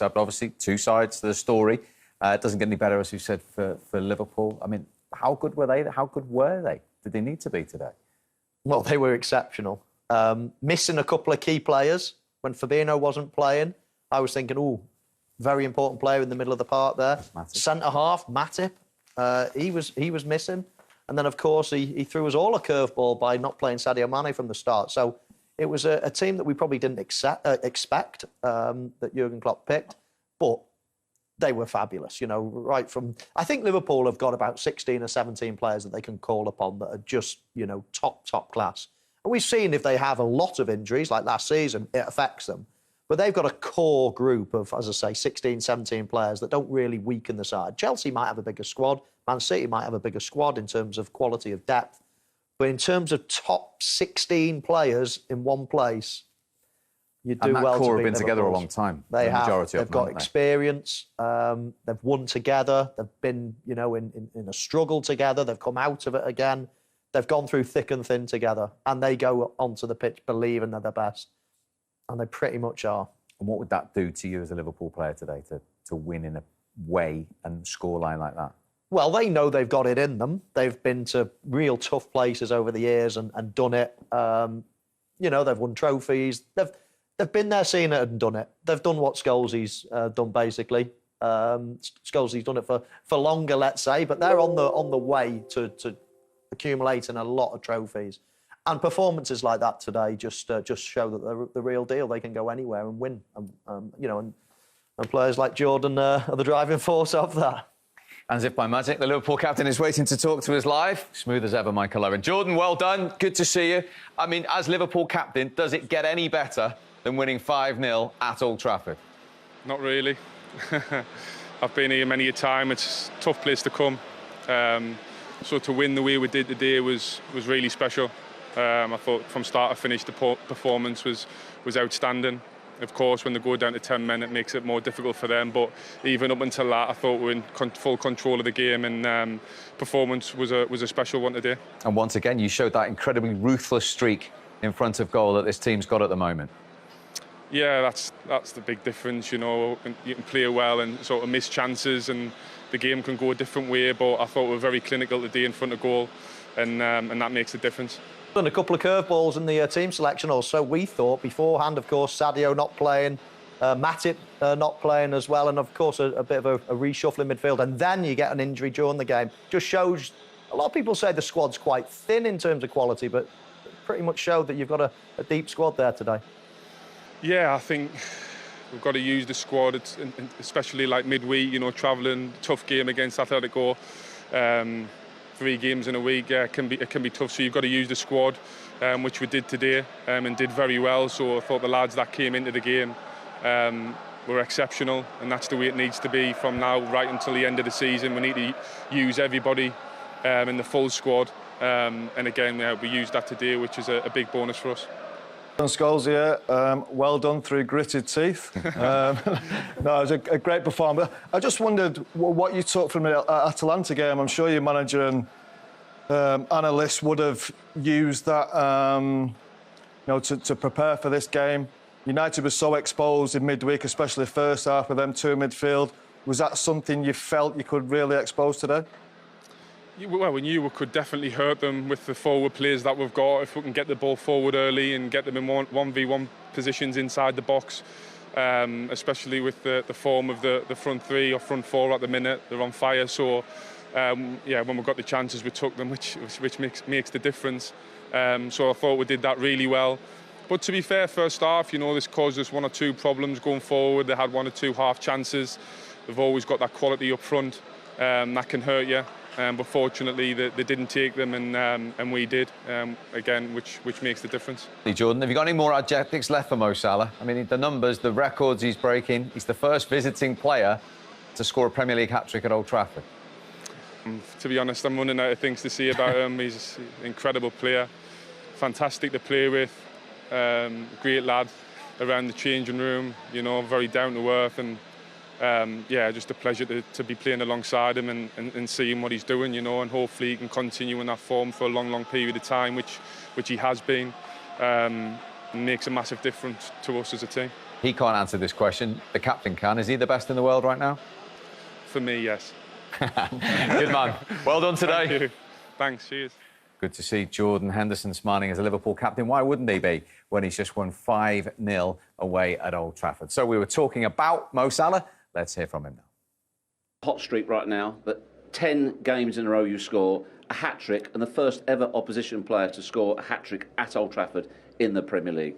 but obviously two sides to the story. It doesn't get any better, as you said, for Liverpool. I mean, how good were they? How good were they? Did they need to be today? Well, they were exceptional. Missing a couple of key players when Fabinho wasn't playing. I was thinking, oh, very important player in the middle of the park there. Centre-half, Matip, he was missing. And then, of course, he threw us all a curveball by not playing Sadio Mane from the start. So it was a team that we probably didn't expect that Jurgen Klopp picked. But they were fabulous, you know, right from... I think Liverpool have got about 16 or 17 players that they can call upon that are just, you know, top class. And we've seen if they have a lot of injuries, like last season, it affects them. But they've got a core group of, as I say, 16, 17 players that don't really weaken the side. Chelsea might have a bigger squad. Man City might have a bigger squad in terms of quality of depth. But in terms of top 16 players in one place, you do well to beat Liverpool. And that core have been together a long time. They have. Majority of They've got experience. They've won together. They've been, you know, in a struggle together. They've come out of it again. They've gone through thick and thin together. And they go onto the pitch believing they're the best. And they pretty much are. And what would that do to you as a Liverpool player today, to win in a way and scoreline like that? Well, they know they've got it in them. They've been to real tough places over the years and done it. You know, they've won trophies. They've been there, seen it and done it. They've done what Scholesy's done, basically. Scholesy's done it for longer, let's say, but they're on the way to accumulating a lot of trophies. And performances like that today just show that they're the real deal. They can go anywhere and win. You know, and players like Jordan are the driving force of that. As if by magic, the Liverpool captain is waiting to talk to us live. Smooth as ever, Michael Owen. Jordan, well done. Good to see you. I mean, as Liverpool captain, does it get any better than winning 5-0 at Old Trafford? Not really. I've been here many a time. It's a tough place to come. So to win the way we did today was really special. I thought from start to finish the performance was outstanding. Of course, when they go down to 10 men, it makes it more difficult for them. But even up until that, I thought we were in full control of the game, and performance was a special one today. And once again, you showed that incredibly ruthless streak in front of goal that this team's got at the moment. Yeah, that's the big difference. You know, you can play well and sort of miss chances, and the game can go a different way. But I thought we were very clinical today in front of goal, and that makes a difference. Done a couple of curveballs in the team selection, or so we thought beforehand. Of course, Sadio not playing, Matip not playing as well, and of course a bit of a reshuffle in midfield, and then you get an injury during the game. Just shows. A lot of people say the squad's quite thin in terms of quality, but pretty much showed that you've got a deep squad there today. Yeah, I think we've got to use the squad, especially like midweek. You know, travelling, tough game against Atletico. 3 games in a week, it can be tough. So you've got to use the squad, which we did today, and did very well. So I thought the lads that came into the game were exceptional, and that's the way it needs to be from now right until the end of the season. We need to use everybody in the full squad, and again, we used that today, which is a big bonus for us. Scholes here, well done through gritted teeth. No, it was a great performance. I just wondered what you took from the Atalanta game. I'm sure your manager and analysts would have used that, you know, to prepare for this game. United was so exposed in midweek, especially the first half with them two in midfield. Was that something you felt you could really expose today? Well, we knew we could definitely hurt them with the forward players that we've got. If we can get the ball forward early and get them in 1v1 positions inside the box, especially with the form of the front three or front four at the minute, they're on fire. So, yeah, when we got the chances, we took them, which makes the difference. So I thought we did that really well. But to be fair, first half, you know, this caused us 1 or 2 problems going forward. They had 1 or 2 half chances. They've always got that quality up front that can hurt you. But fortunately, they didn't take them, and we did, again, which makes the difference. Hey, Jordan, have you got any more adjectives left for Mo Salah? I mean, the numbers, the records he's breaking. He's the first visiting player to score a Premier League hat-trick at Old Trafford. To be honest, I'm running out of things to say about him. He's an incredible player, fantastic to play with, great lad around the changing room, you know, very down to earth, and yeah, just a pleasure to be playing alongside him and seeing what he's doing, you know, and hopefully he can continue in that form for a long period of time, which he has been, and makes a massive difference to us as a team. He can't answer this question. The captain can. Is he the best in the world right now? For me, yes. Good man. Well done today. Thank you. Thanks, cheers. Good to see Jordan Henderson smiling as a Liverpool captain. Why wouldn't he be when he's just won 5-0 away at Old Trafford? So we were talking about Mo Salah. Let's hear from him now. Hot streak right now, but 10 games in a row you score a hat-trick, and the first ever opposition player to score a hat-trick at Old Trafford in the Premier League.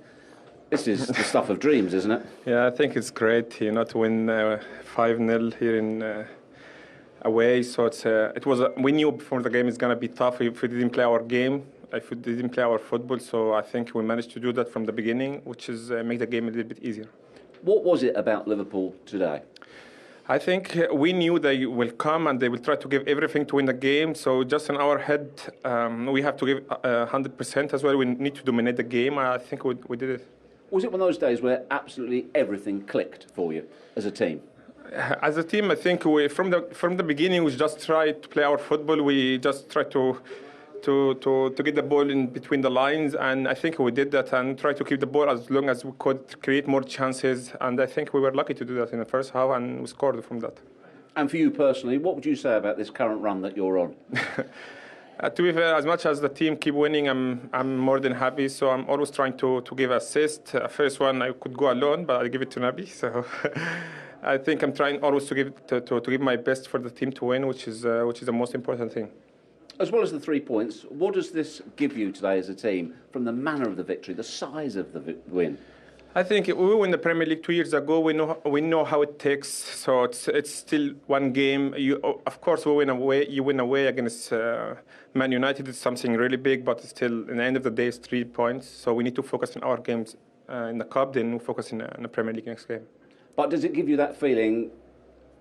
This is the stuff of dreams, isn't it? Yeah, I think it's great, to win 5-0 here in away. So we knew before the game it's going to be tough if we didn't play our game, if we didn't play our football. So I think we managed to do that from the beginning, which is make the game a little bit easier. What was it about Liverpool today? I think we knew they will come and they will try to give everything to win the game. So just in our head, we have to give 100% as well. We need to dominate the game. I think we did it. Was it one of those days where absolutely everything clicked for you as a team? As a team, I think from the beginning we just tried to play our football. We just tried to get the ball in between the lines, and I think we did that and tried to keep the ball as long as we could, create more chances, and I think we were lucky to do that in the first half, and we scored from that. And for you personally, what would you say about this current run that you're on? To be fair, as much as the team keep winning, I'm more than happy. So I'm always trying to give assist. First one I could go alone, but I give it to Naby. So I think I'm trying always to give my best for the team to win, which is the most important thing. As well as the 3 points, what does this give you today as a team from the manner of the victory, the size of the win? I think we won the Premier League 2 years ago. We know how it takes. So it's still one game. Of course, we win away. You win away against Man United. It's something really big, but still, in the end of the day, it's 3 points. So we need to focus on our games in the cup, then we focus in the Premier League next game. But does it give you that feeling?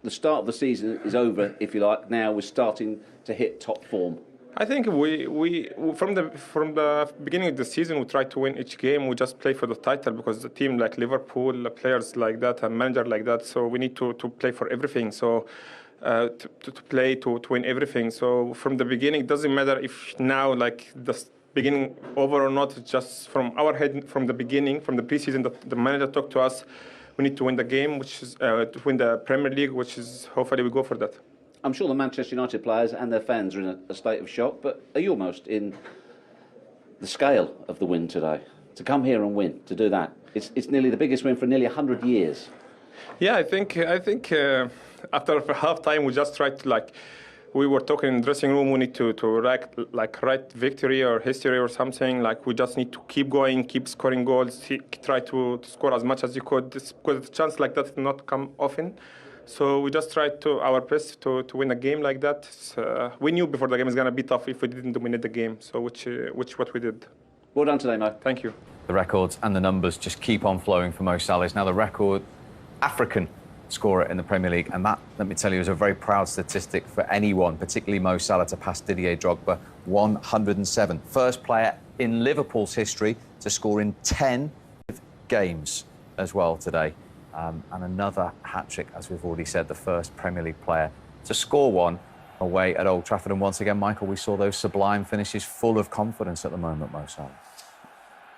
The start of the season is over, if you like. Now we're starting to hit top form. I think we from the beginning of the season we tried to win each game. We just play for the title because the team like Liverpool, players like that, a manager like that. So we need to play for everything. So to play to win everything. So from the beginning, it doesn't matter if now like the beginning over or not. It's just from our head from the beginning, from the preseason, the manager talked to us. We need to win the game, which is to win the Premier League, which is hopefully we go for that. I'm sure the Manchester United players and their fans are in a state of shock, but are you almost in the scale of the win today? To come here and win, to do that, it's nearly the biggest win for nearly 100 years. Yeah, I think after half time we just tried to we were talking in the dressing room. We need to write victory or history or something. Like we just need to keep going, keep scoring goals, try to score as much as you could. Because a chance like that does not come often. So we just tried our best to win a game like that. We knew before the game was going to be tough if we didn't dominate the game. So which what we did. Well done today, Mo. Thank you. The records and the numbers just keep on flowing for Mo Salah. He's now the record African scorer in the Premier League, and that, let me tell you, is a very proud statistic for anyone, particularly Mo Salah, to pass Didier Drogba. 107. First player in Liverpool's history to score in 10 games as well today. And another hat-trick, as we've already said, the first Premier League player to score one away at Old Trafford. And once again, Michael, we saw those sublime finishes, full of confidence at the moment, Mo Salah.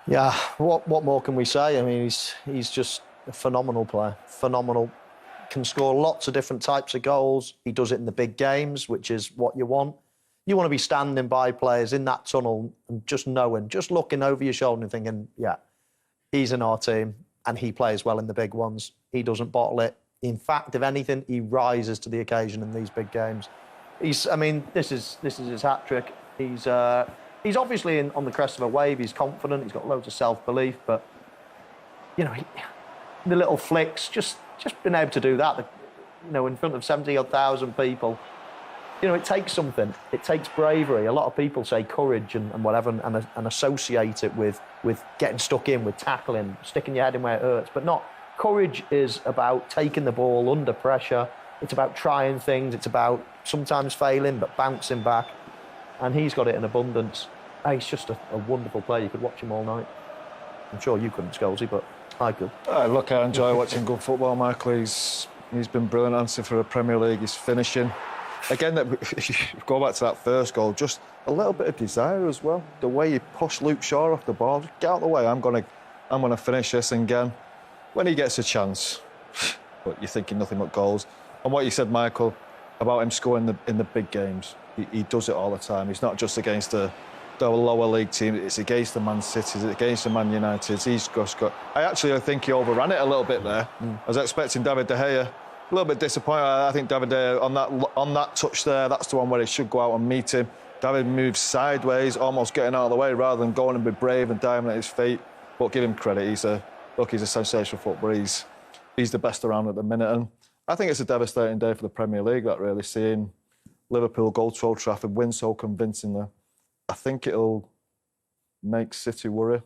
Yeah, what more can we say? I mean, he's just a phenomenal player, phenomenal. Can score lots of different types of goals. He does it in the big games, which is what you want. You want to be standing by players in that tunnel and just knowing, just looking over your shoulder and thinking, yeah, he's in our team and he plays well in the big ones. He doesn't bottle it. In fact, if anything, he rises to the occasion in these big games. This is his hat-trick. He's obviously on the crest of a wave. He's confident. He's got loads of self-belief. But, you know, the little flicks, just being able to do that, you know, in front of 70,000 people, you know, it takes something. It takes bravery. A lot of people say courage and whatever and associate it with getting stuck in, with tackling, sticking your head in where it hurts. But not. Courage is about taking the ball under pressure. It's about trying things. It's about sometimes failing but bouncing back. And he's got it in abundance. He's just a wonderful player. You could watch him all night. I'm sure you couldn't, Scholesy, but I could. Look, I enjoy watching good football, Michael. He's been brilliant answer for the Premier League. He's finishing. Again, go back to that first goal, just a little bit of desire as well. The way he pushed Luke Shaw off the ball. Just get out of the way. I'm gonna finish this. And again, when he gets a chance, but you're thinking nothing but goals. And what you said, Michael, about him scoring in the big games, he does it all the time. He's not just against the lower league team, it's against the Man City, it's against the Man United. He's just got... I think he overran it a little bit there. I was expecting David De Gea, a little bit disappointed. I think David De Gea, on that touch there, that's the one where he should go out and meet him. David moves sideways, almost getting out of the way, rather than going and be brave and diving at his feet. But give him credit, he's a sensational footballer. He's the best around at the minute. And I think it's a devastating day for the Premier League, that really, seeing Liverpool go to Old Trafford, win so convincingly. I think it'll make City worry.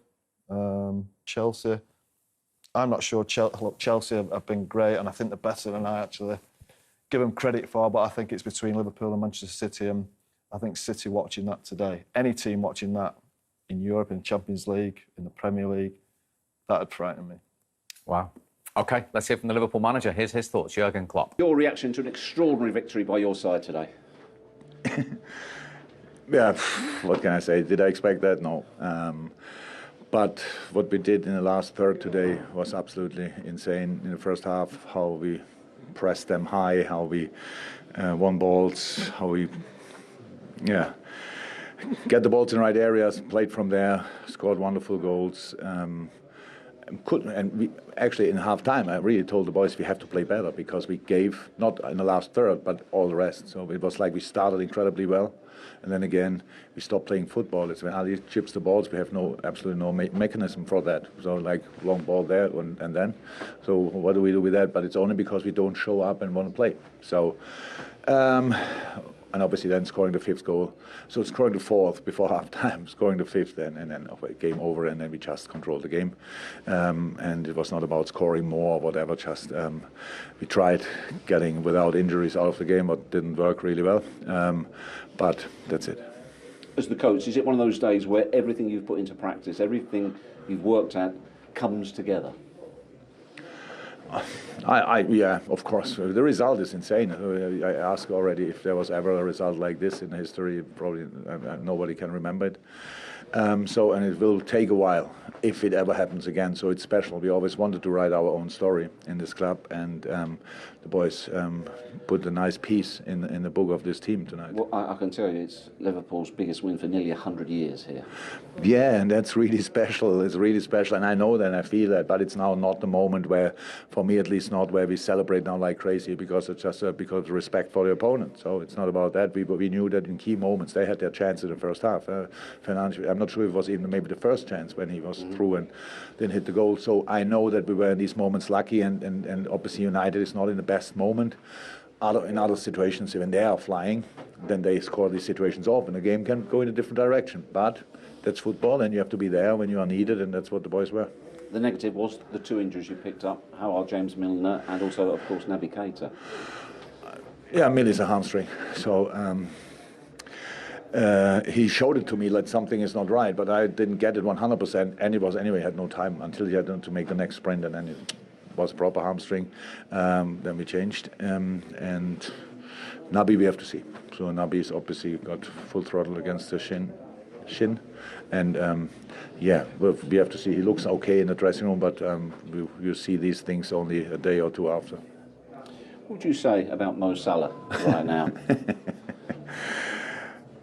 Chelsea, I'm not sure. Chelsea have been great, and I think they're better than I actually give them credit for, but I think it's between Liverpool and Manchester City, and I think City watching that today, any team watching that in Europe, in the Champions League, in the Premier League, that'd frighten me. Wow. OK, let's hear from the Liverpool manager. Here's his thoughts, Jurgen Klopp. Your reaction to an extraordinary victory by your side today? Yeah, what can I say? Did I expect that? No. But what we did in the last third today was absolutely insane. In the first half, how we pressed them high, how we won balls, how we, get the balls in the right areas, played from there, scored wonderful goals. And we actually, in half time, I really told the boys we have to play better, because we gave, not in the last third, but all the rest. So it was like we started incredibly well, and then again we stopped playing football. It's when Ali chips the balls, we have absolutely no mechanism for that. So like long ball there and then. So what do we do with that? But it's only because we don't show up and want to play. So. And obviously then scoring the fifth goal. So scoring the fourth before half-time, scoring the fifth, and then game over, and then we just controlled the game. And it was not about scoring more or whatever, just we tried getting without injuries out of the game, but didn't work really well. But that's it. As the coach, is it one of those days where everything you've put into practice, everything you've worked at, comes together? Yeah, of course. The result is insane. I asked already if there was ever a result like this in history. Probably nobody can remember it. And it will take a while if it ever happens again. So it's special. We always wanted to write our own story in this club, and the boys put a nice piece in the book of this team tonight. Well, I can tell you, it's Liverpool's biggest win for nearly 100 years here. Yeah, and that's really special. It's really special, and I know that, and I feel that. But it's now not the moment where, for me at least, not where we celebrate now like crazy, because it's just because of respect for the opponent. So it's not about that. We knew that in key moments they had their chance in the first half. Financially, I'm not sure if it was even maybe the first chance when he was through and didn't hit the goal. So I know that we were in these moments lucky, and obviously United is not in the best moment. In other situations, when they are flying, then they score these situations off, and the game can go in a different direction. But that's football, and you have to be there when you are needed, and that's what the boys were. The negative was the two injuries you picked up. How are James Milner and also, of course, Naby Keita? Yeah, Millie's a hamstring. So he showed it to me like something is not right, but I didn't get it 100%, and he had no time until he had to make the next sprint, and then it was a proper hamstring. Then we changed, and Naby we have to see. So Naby's obviously got full throttle against the shin, and we have to see. He looks okay in the dressing room, but you see these things only a day or two after. What would you say about Mo Salah right now?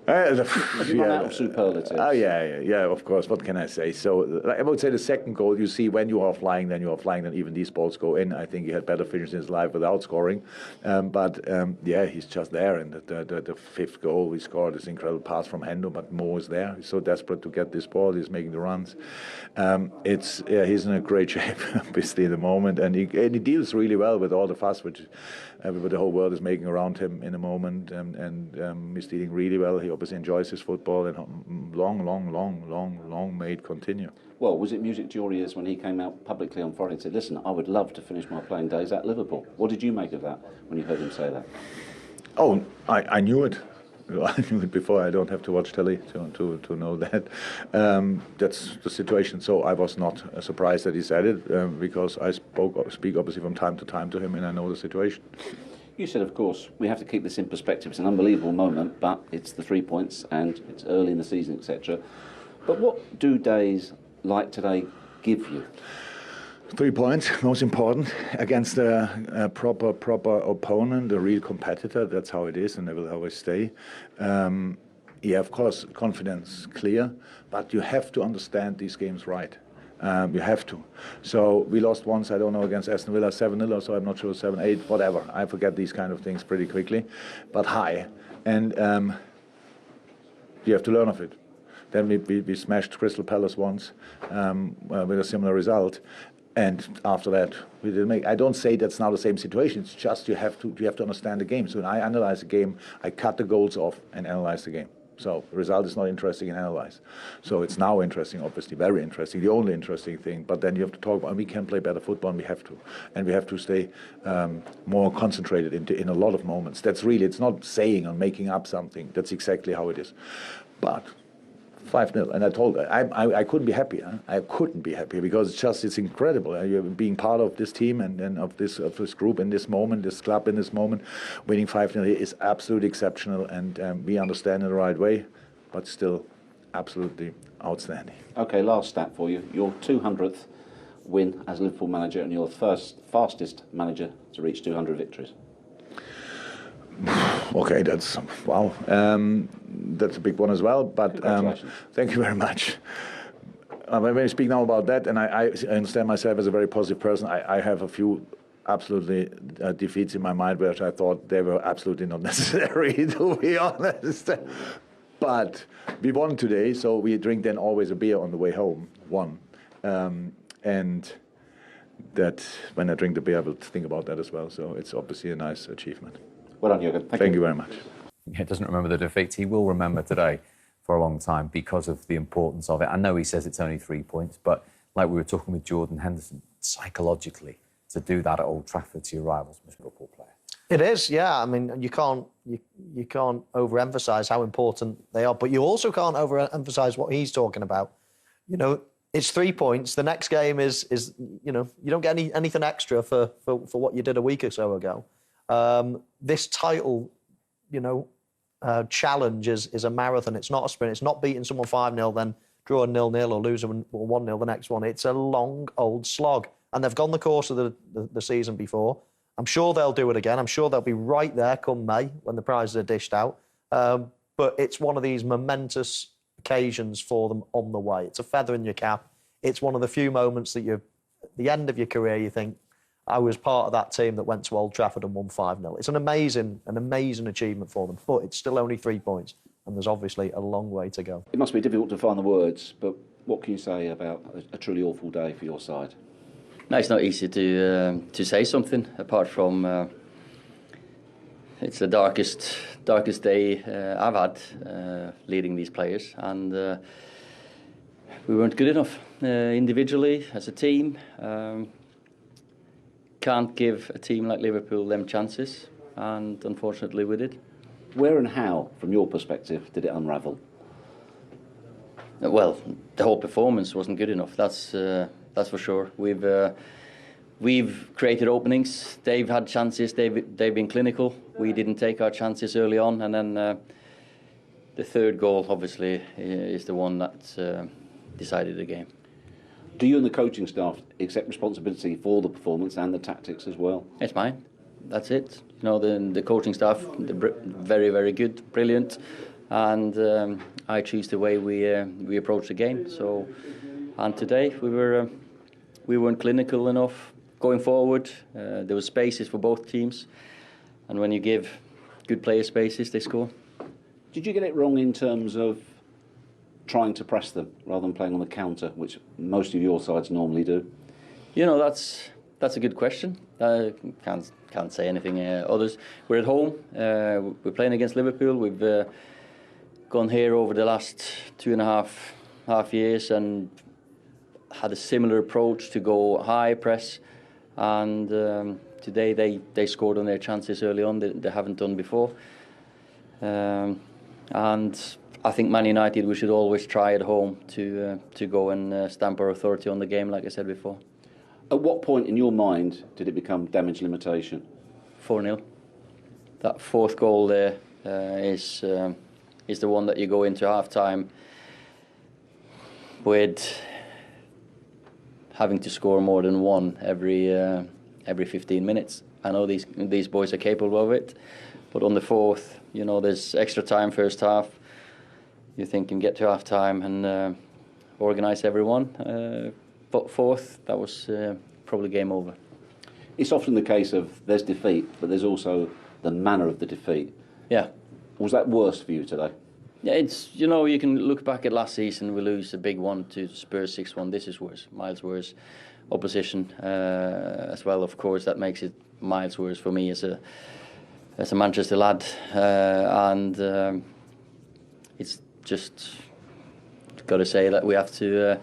Have you run out of superlatives? Yeah, of course. What can I say? So I would say the second goal, you see when you are flying, then even these balls go in. I think he had better finishes in his life without scoring. But he's just there. And the fifth goal we scored is an incredible pass from Hendo, but Mo is there. He's so desperate to get this ball. He's making the runs. He's in a great shape, obviously, at the moment. And he deals really well with all the fuss which the whole world is making around him in the moment. And he's dealing really well. He obviously enjoys his football, and long may it continue. Well, was it music to your ears when he came out publicly on Friday and said, listen, I would love to finish my playing days at Liverpool? What did you make of that when you heard him say that? Oh, I knew it. I knew it before. I don't have to watch telly to know that. That's the situation. So I was not surprised that he said it, because I speak obviously from time to time to him, and I know the situation. You said, of course, we have to keep this in perspective. It's an unbelievable moment, but it's the 3 points and it's early in the season, etc. But what do days like today give you? 3 points, most important, against a proper opponent, a real competitor. That's how it is, and they will always stay. Yeah, of course, confidence clear, but you have to understand these games right. You have to. So we lost once, I don't know, against Aston Villa 7-0 or so, I'm not sure, 7-8, whatever. I forget these kind of things pretty quickly, but high. And you have to learn of it. Then we smashed Crystal Palace once with a similar result. And after that, we didn't make. I don't say that's now the same situation. It's just you have to understand the game. So when I analyze the game, I cut the goals off and analyze the game. So the result is not interesting in analyze. So it's now interesting, obviously, very interesting, the only interesting thing. But then you have to talk about, we can play better football, and we have to. And we have to stay more concentrated in a lot of moments. That's really, it's not saying or making up something. That's exactly how it is. But 5-0, and I told her, I couldn't be happier. I couldn't be happier because it's incredible. You're being part of this team and of this group in this moment, this club in this moment. Winning 5-0 is absolutely exceptional, and we understand in the right way, but still absolutely outstanding. Okay, last stat for you. Your 200th win as Liverpool manager, and you're the fastest manager to reach 200 victories. Okay, that's wow. That's a big one as well. But thank you very much. When we speak now about that, and I understand myself as a very positive person, I have a few absolutely defeats in my mind, which I thought they were absolutely not necessary, to be honest. But we won today, so we drink then always a beer on the way home. And that when I drink the beer, I will think about that as well. So it's obviously a nice achievement. Well done, Jürgen. Thank you very much. He doesn't remember the defeats. He will remember today for a long time because of the importance of it. I know he says it's only 3 points, but like we were talking with Jordan Henderson, psychologically, to do that at Old Trafford to your rivals, Liverpool player. It is, yeah. I mean, you can't overemphasise how important they are, but you also can't overemphasise what he's talking about. You know, it's 3 points. The next game is you know, you don't get anything extra for what you did a week or so ago. This title, you know, challenge is a marathon. It's not a sprint. It's not beating someone 5-0, then drawing 0-0 or losing 1-0 the next one. It's a long, old slog. And they've gone the course of the season before. I'm sure they'll do it again. I'm sure they'll be right there come May when the prizes are dished out. But it's one of these momentous occasions for them on the way. It's a feather in your cap. It's one of the few moments that at the end of your career, you think, I was part of that team that went to Old Trafford and won 5-0. It's an amazing achievement for them, but it's still only 3 points, and there's obviously a long way to go. It must be difficult to find the words, but what can you say about a truly awful day for your side? No, it's not easy to say something apart from it's the darkest day I've had leading these players, and we weren't good enough individually as a team. Can't give a team like Liverpool them chances, and unfortunately we did. Where and how, from your perspective, did it unravel? Well, the whole performance wasn't good enough. That's for sure. We've created openings. They've had chances. They've been clinical. We didn't take our chances early on, and then the third goal obviously is the one that decided the game. Do you and the coaching staff accept responsibility for the performance and the tactics as well? It's mine. That's it. You know, the coaching staff, they're very, very good, brilliant, and I choose the way we approach the game. So, and today we weren't clinical enough going forward. There were spaces for both teams, and when you give good players spaces, they score. Did you get it wrong in terms of trying to press them rather than playing on the counter, which most of your sides normally do? You know, that's a good question. I can't say anything others. We're at home. We're playing against Liverpool. We've gone here over the last 2.5 years and had a similar approach to go high press. And today they scored on their chances early on. They haven't done before. And I think Man United, we should always try at home to go and stamp our authority on the game, like I said before. At what point in your mind did it become damage limitation? 4-0. That fourth goal there is the one that you go into half-time with having to score more than one every 15 minutes. I know these boys are capable of it, but on the fourth, you know, there's extra time first half. You think you can get to half time and organise everyone. But fourth, that was probably game over. It's often the case of there's defeat, but there's also the manner of the defeat. Yeah. Was that worse for you today? Yeah, it's, you know, you can look back at last season, we lose a big one to Spurs 6-1. This is worse, miles worse. Opposition as well, of course, that makes it miles worse for me as a Manchester lad. And it's just got to say that we have to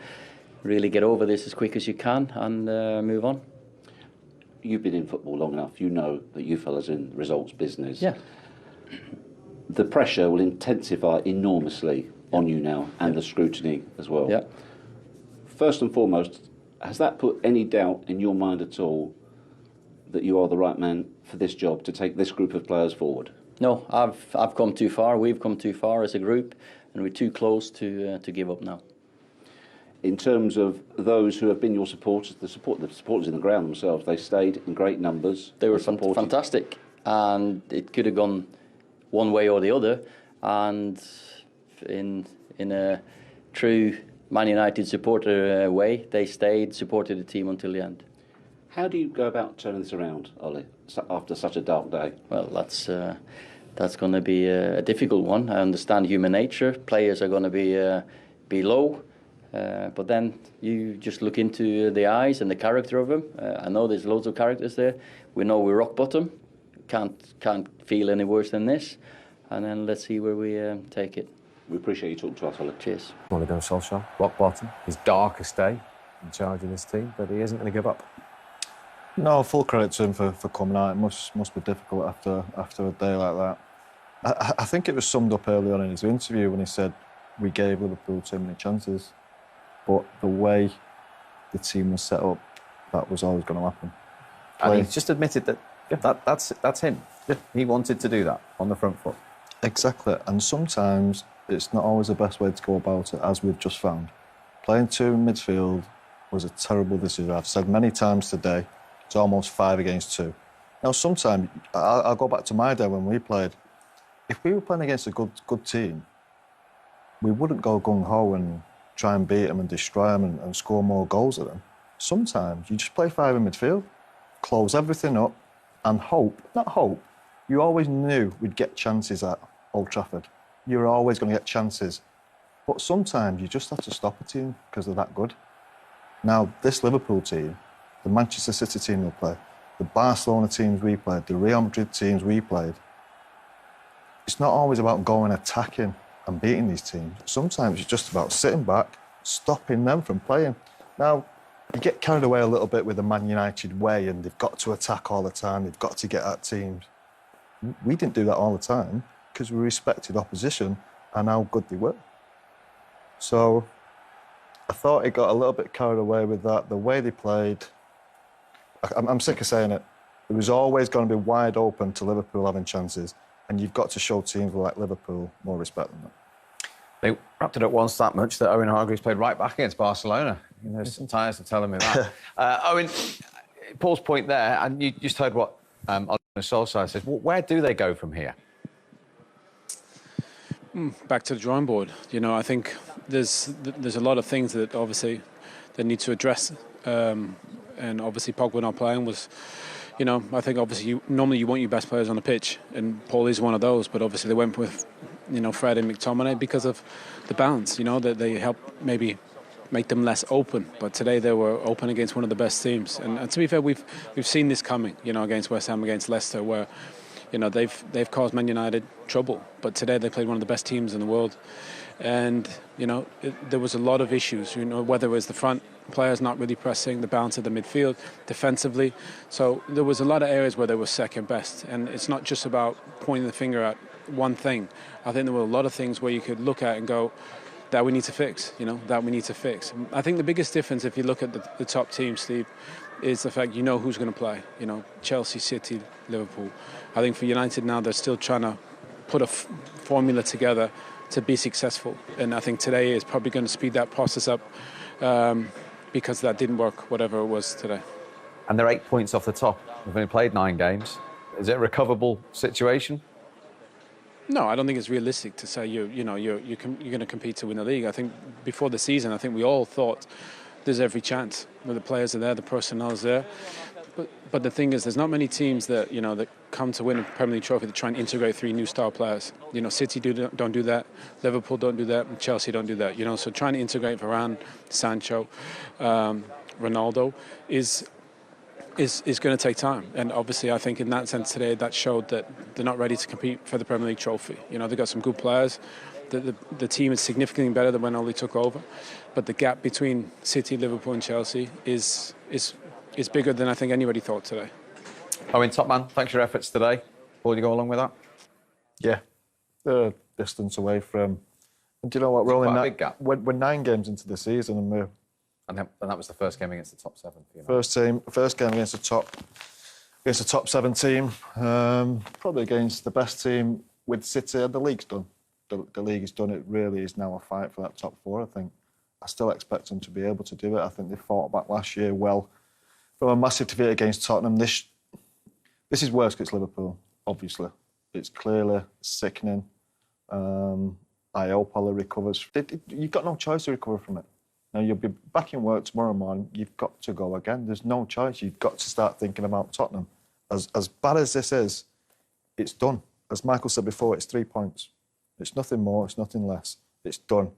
really get over this as quick as you can and move on. You've been in football long enough, you know that you fellas are in results business. Yeah. The pressure will intensify enormously on you now, and the scrutiny as well. Yeah. First and foremost, has that put any doubt in your mind at all that you are the right man for this job, to take this group of players forward? No, I've come too far. We've come too far as a group, and we're too close to give up now. In terms of those who have been your supporters, the supporters in the ground themselves, they stayed in great numbers. They were fantastic, and it could have gone one way or the other. And in a true Man United supporter way, they stayed, supported the team until the end. How do you go about turning this around, Ollie, after such a dark day? Well, that's going to be a difficult one. I understand human nature. Players are going to be low. But then you just look into the eyes and the character of them. I know there's loads of characters there. We know we're rock bottom. Can't feel any worse than this. And then let's see where we take it. We appreciate you talking to us, Ollie. Cheers. Ole Gunnar Solskjaer, rock bottom, his darkest day in charge of this team, but he isn't going to give up. No, full credit to him for coming out. It must be difficult after a day like that. I think it was summed up early on in his interview when he said we gave Liverpool too many chances, but the way the team was set up, that was always going to happen. And he's just admitted that that's him. He wanted to do that on the front foot. Exactly, and sometimes it's not always the best way to go about it, as we've just found. Playing two in midfield was a terrible decision. I've said many times today, it's almost 5 against 2. Now, sometimes, I'll go back to my day when we played. If we were playing against a good team, we wouldn't go gung-ho and try and beat them and destroy them and score more goals at them. Sometimes you just play 5 in midfield, close everything up, and you always knew we'd get chances at Old Trafford. You were always going to get chances. But sometimes you just have to stop a team because they're that good. Now, this Liverpool team, the Manchester City team we play, the Barcelona teams we played, the Real Madrid teams we played, it's not always about going attacking and beating these teams. Sometimes it's just about sitting back, stopping them from playing. Now, you get carried away a little bit with the Man United way and they've got to attack all the time, they've got to get at teams. We didn't do that all the time because we respected opposition and how good they were. So I thought he got a little bit carried away with that. The way they played, I'm sick of saying it, it was always going to be wide open to Liverpool having chances, and you've got to show teams like Liverpool more respect than that. They wrapped it up once that much that Owen Hargreaves played right back against Barcelona. You know, some tires are telling me that. Owen, Paul's point there, and you just heard what Ole Gunnar Solskjaer says. Where do they go from here? Back to the drawing board. You know, I think there's a lot of things that obviously they need to address, and obviously Pogba not playing was, you know, I think obviously normally you want your best players on the pitch, and Paul is one of those. But obviously they went with, you know, Fred and McTominay because of the balance. You know, that they help maybe make them less open. But today they were open against one of the best teams, and to be fair, we've seen this coming. You know, against West Ham, against Leicester, where, you know, they've caused Man United trouble, but today they played one of the best teams in the world, and you know there was a lot of issues. You know, whether it was the front players not really pressing, the balance of the midfield, defensively. So there was a lot of areas where they were second best, and it's not just about pointing the finger at one thing. I think there were a lot of things where you could look at and go, that we need to fix. You know, that we need to fix. I think the biggest difference, if you look at the top teams, Steve, is the fact you know who's going to play. You know, Chelsea, City, Liverpool. I think for United now, they're still trying to put a formula together to be successful. And I think today is probably going to speed that process up because that didn't work, whatever it was today. And they're 8 points off the top. We've only played 9 games. Is it a recoverable situation? No, I don't think it's realistic to say you're going to compete to win the league. I think before the season, I think we all thought there's every chance. The players are there, the personnel's there. But the thing is, there's not many teams that that come to win a Premier League trophy that try and integrate 3 new star players. City don't do that, Liverpool don't do that, and Chelsea don't do that. So trying to integrate Varane, Sancho, Ronaldo is going to take time. And obviously, I think in that sense today, that showed that they're not ready to compete for the Premier League trophy. They've got some good players. The team is significantly better than when Ole took over, but the gap between City, Liverpool, and Chelsea is bigger than I think anybody thought today. Owen, top man, thanks for your efforts today. Will you go along with that? Yeah, they're a distance away from. And do you know what? We're only quite a big gap. We're 9 games into the season, and we're. And that was the first game against the top 7. First game against the top 7 team. Probably against the best team with City. The league's done. The league is done. It really is now a fight for that top 4. I think. I still expect them to be able to do it. I think they fought back last year well. From a massive defeat against Tottenham, this is worse because it's Liverpool. Obviously, it's clearly sickening. I hope Ole recovers. You've got no choice to recover from it. Now, you'll be back in work tomorrow morning. You've got to go again. There's no choice. You've got to start thinking about Tottenham. As bad as this is, it's done. As Michael said before, it's 3 points. It's nothing more. It's nothing less. It's done.